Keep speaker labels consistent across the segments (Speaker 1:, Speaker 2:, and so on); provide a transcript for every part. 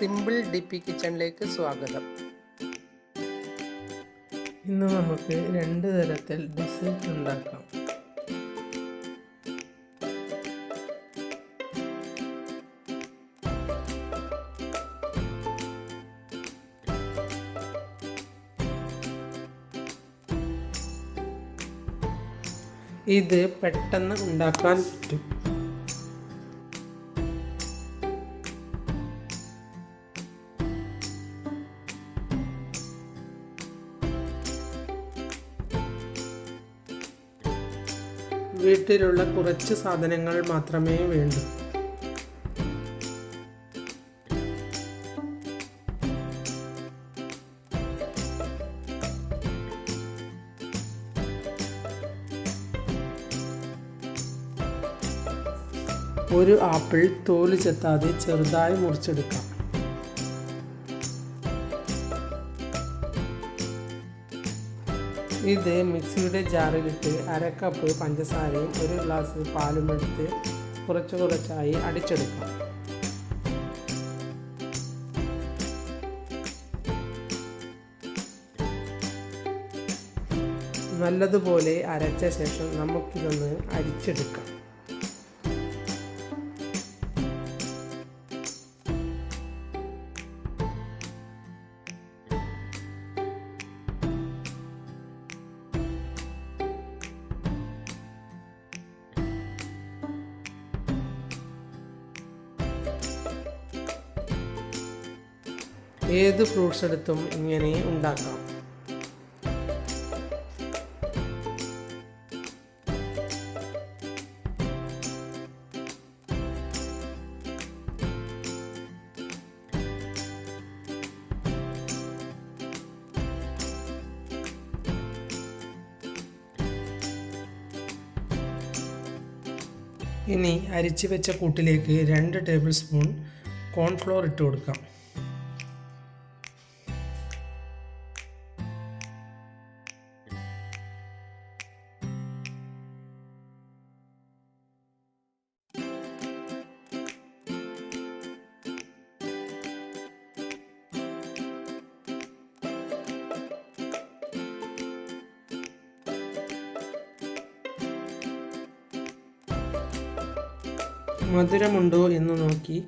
Speaker 1: Simple ഡിപ്പി കിച്ചണിലേക്ക് സ്വാഗതം.
Speaker 2: ഇന്ന് നമുക്ക് രണ്ട് തരത്തിൽ ഡെസേർട്ട് ഉണ്ടാക്കാം. ഇത് പെട്ടെന്ന് ഉണ്ടാക്കാൻ പറ്റും. വീട്ടിലുള്ള കുറച്ച് സാധനങ്ങൾ മാത്രമേ വേണ്ടൂ. ഒരു ആപ്പിൾ തോല് ചെത്താതെ ചെറുതായി മുറിച്ചെടുക്കാം. ഇത് മിക്സിയുടെ ജാറിലിട്ട് അര കപ്പ് പഞ്ചസാരയും ഒരു ഗ്ലാസ് പാലും എടുത്ത് കുറച്ചായി അടിച്ചെടുക്കാം. നല്ലതുപോലെ അരച്ച ശേഷം നമുക്കിതൊന്ന് അരിച്ചെടുക്കാം. ഏത് ഫ്രൂട്ട്സ് എടുത്തും ഇങ്ങനെ ഉണ്ടാക്കാം. ഇനി അരിച്ചു വെച്ച കൂട്ടിലേക്ക് 2 ടേബിൾ സ്പൂൺ കോൺഫ്ലോർ ഇട്ട് കൊടുക്കാം. മധുരമുണ്ടോ എന്ന് നോക്കി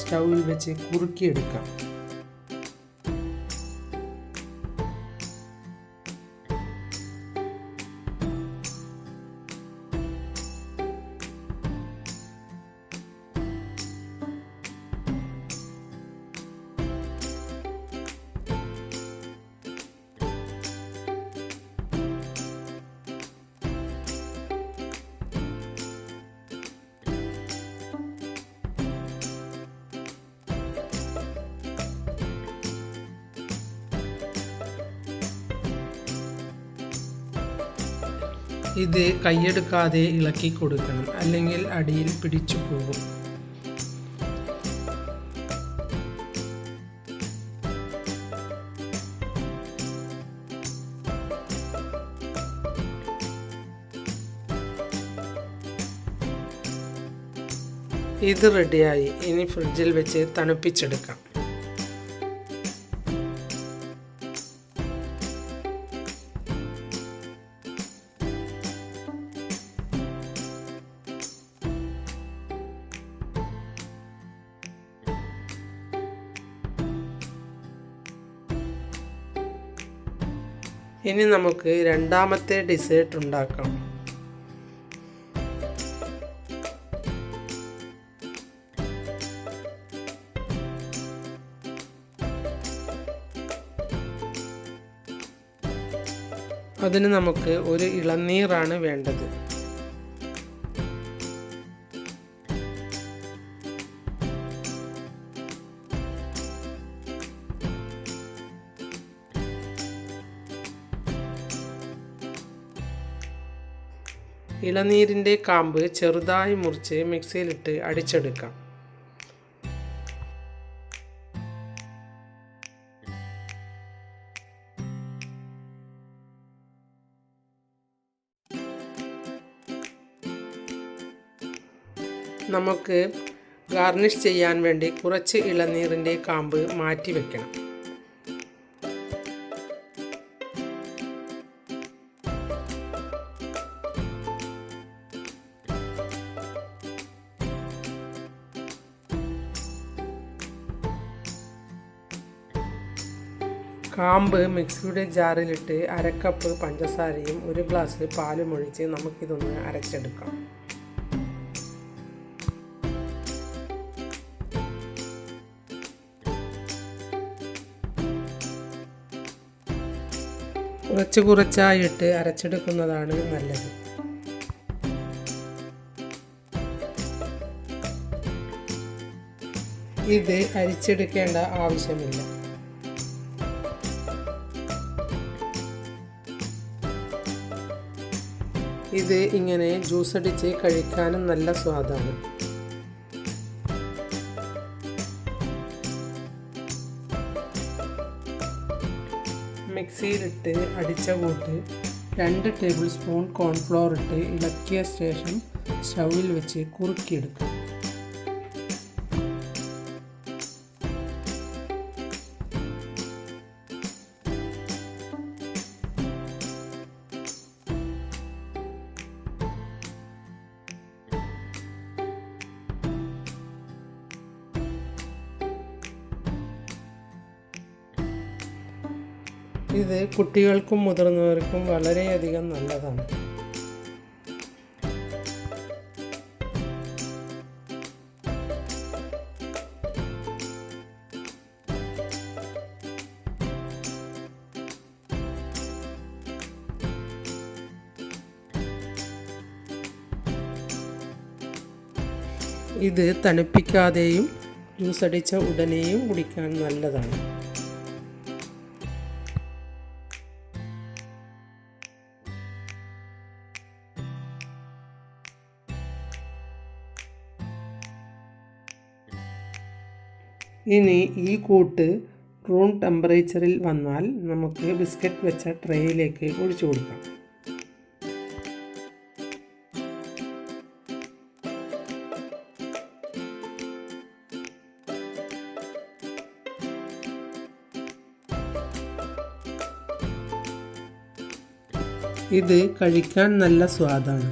Speaker 2: സ്റ്റൗവിൽ വെച്ച് കുറുക്കിയെടുക്കാം. ഇത് കൈയെടുക്കാതെ ഇളക്കി കൊടുക്കണം, അല്ലെങ്കിൽ അടിയിൽ പിടിച്ചു പോകും. ഇത് റെഡിയായി. ഇനി ഫ്രിഡ്ജിൽ വെച്ച് തണുപ്പിച്ചെടുക്കാം. ഇനി നമുക്ക് രണ്ടാമത്തെ ഡെസേർട്ട് ഉണ്ടാക്കാം. അതിന് നമുക്ക് ഒരു ഇളനീറാണ് വേണ്ടത്. ഇളനീരിൻ്റെ കാമ്പ് ചെറുതായി മുറിച്ച് മിക്സിയിലിട്ട് അടിച്ചെടുക്കാം. നമുക്ക് ഗാർണിഷ് ചെയ്യാൻ വേണ്ടി കുറച്ച് ഇളനീരിൻ്റെ കാമ്പ് മാറ്റി വെക്കണം. കാമ്പ് മിക്സിയുടെ ജാറിലിട്ട് 1/2 കപ്പ് പഞ്ചസാരയും 1 ഗ്ലാസ് പാലും ഒഴിച്ച് നമുക്കിതൊന്ന് അരച്ചെടുക്കാം. കുറച്ചായിട്ട് അരച്ചെടുക്കുന്നതാണ് നല്ലത്. ഇത് അരിച്ചെടുക്കേണ്ട ആവശ്യമില്ല. ഇത് ഇങ്ങനെ ജ്യൂസ് അടിച്ച് കഴിക്കാനും നല്ല സ്വാദാണ്. മിക്സിയിലിട്ട് അടിച്ച കൂട്ട് 2 ടേബിൾ സ്പൂൺ കോൺഫ്ലോർ ഇട്ട് ഇളക്കിയ ശേഷം സ്റ്റൗവിൽ വെച്ച് കുറുക്കിയെടുക്കാം. ഇത് കുട്ടികൾക്കും മുതിർന്നവർക്കും വളരെയധികം നല്ലതാണ്. ഇത് തണുപ്പിക്കാതെയും ജ്യൂസ് അടിച്ച ഉടനെയും കുടിക്കാൻ നല്ലതാണ്. ഇനി ഈ കൂട്ട് റൂം ടെമ്പറേച്ചറിൽ വന്നാൽ നമുക്ക് ബിസ്ക്കറ്റ് വെച്ച ട്രേയിലേക്ക് ഒഴിച്ചു കൊടുക്കാം. ഇത് കഴിക്കാൻ നല്ല സ്വാദാണ്.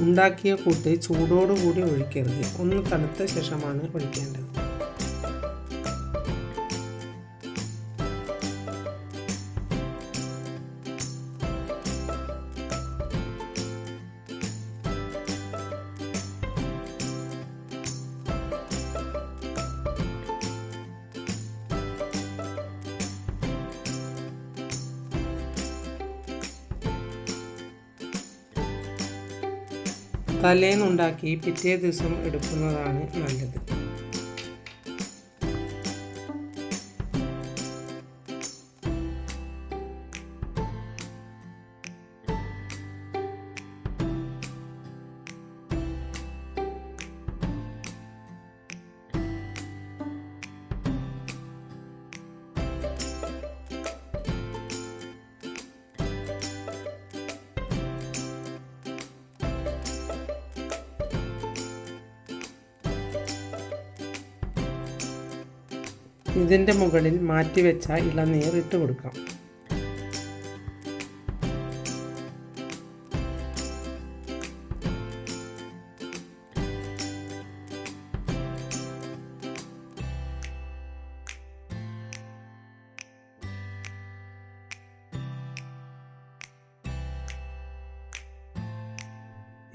Speaker 2: ഉണ്ടാക്കിയ കൂട്ട് ചൂടോടുകൂടി ഒഴിക്കരുത്. ഒന്ന് തണുത്ത ശേഷമാണ് ഒഴിക്കേണ്ടത്. തലേന്നുണ്ടാക്കി പിറ്റേ ദിവസം എടുക്കുന്നതാണ് നല്ലത്. ഇതിൻ്റെ മുകളിൽ മാറ്റിവെച്ച ഇളനീർ ഇട്ട് കൊടുക്കാം.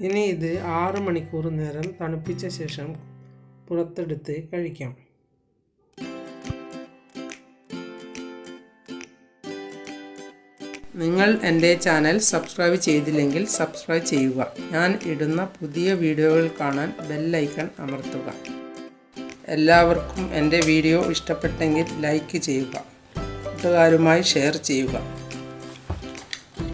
Speaker 2: ഇനി ഇത് 6 മണിക്കൂർ നേരം തണുപ്പിച്ച ശേഷം പുറത്തെടുത്ത് കഴിക്കാം. നിങ്ങൾ എൻ്റെ ചാനൽ സബ്സ്ക്രൈബ് ചെയ്തില്ലെങ്കിൽ സബ്സ്ക്രൈബ് ചെയ്യുക. ഞാൻ ഇടുന്ന പുതിയ വീഡിയോകൾ കാണാൻ ബെൽ ഐക്കൺ അമർത്തുക.
Speaker 1: എല്ലാവർക്കും എൻ്റെ വീഡിയോ ഇഷ്ടപ്പെട്ടെങ്കിൽ ലൈക്ക് ചെയ്യുക, കൂട്ടുകാരുമായി ഷെയർ ചെയ്യുക.